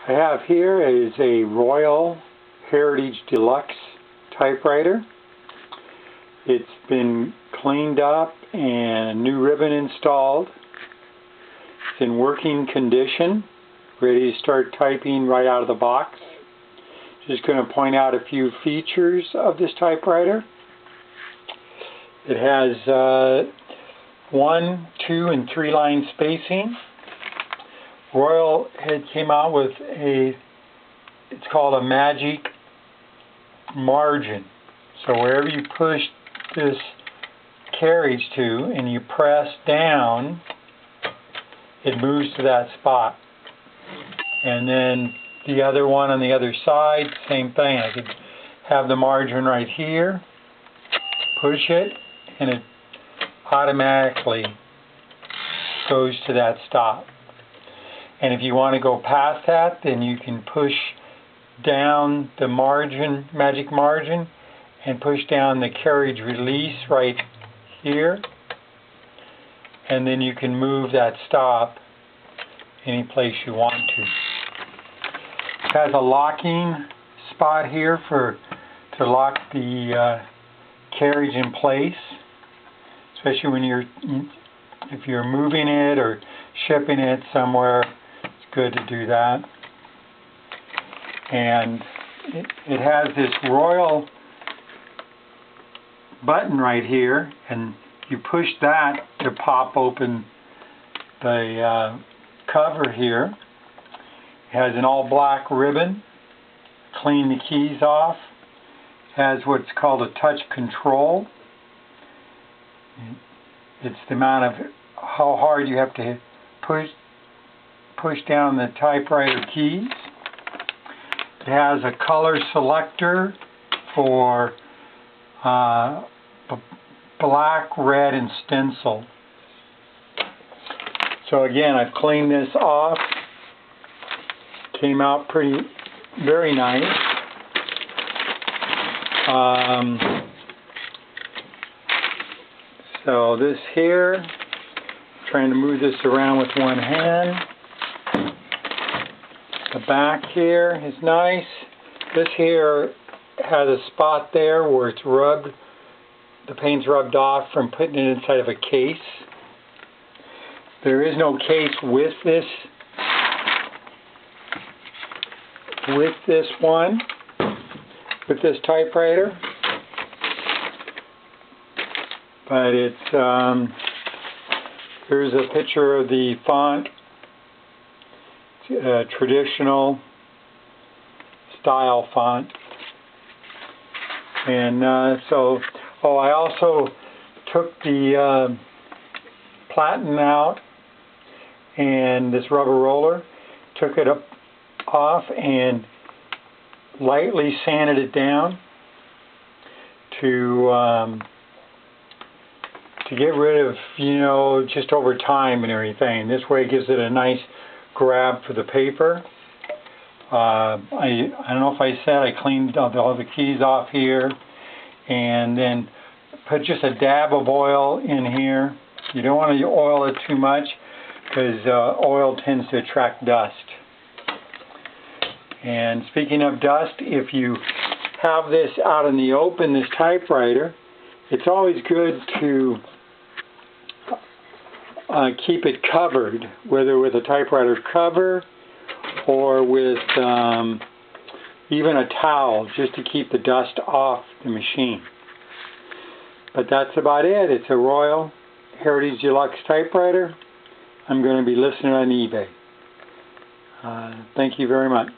I have here is a Royal Heritage Deluxe typewriter. It's been cleaned up and a new ribbon installed. It's in working condition, ready to start typing right out of the box. Just going to point out a few features of this typewriter. It has 1, 2, and 3 line spacing. Royal had came out with it's called a magic margin. So wherever you push this carriage to and you press down, it moves to that spot. And then the other one on the other side, same thing. I could have the margin right here, push it, and it automatically goes to that stop. And if you want to go past that, then you can push down the margin, magic margin, and push down the carriage release right here. And then you can move that stop any place you want to. It has a locking spot here to lock the carriage in place, especially when if you're moving it or shipping it somewhere. Good to do that. And it has this Royal button right here, and you push that to pop open the cover here. It has an all black ribbon, clean the keys off. It has what's called a touch control. It's the amount of how hard you have to push down the typewriter keys. It has a color selector for black, red, and stencil. So again, I've cleaned this off. Came out very nice. So this here, trying to move this around with one hand. The back here is nice. This here has a spot there where it's rubbed, the paint's rubbed off from putting it inside of a case. There is no case with this typewriter. But it's here's a picture of the font. Traditional style font. And I also took the platen out and this rubber roller, took it off and lightly sanded it down to get rid of, just over time and everything. This way it gives it a nice grab for the paper. I don't know if I said I cleaned all the keys off here, and then put just a dab of oil in here. You don't want to oil it too much because oil tends to attract dust. And speaking of dust, if you have this out in the open, this typewriter, it's always good to keep it covered, whether with a typewriter cover or with even a towel, just to keep the dust off the machine. But that's about it. It's a Royal Heritage Deluxe typewriter. I'm going to be listing it on eBay. Thank you very much.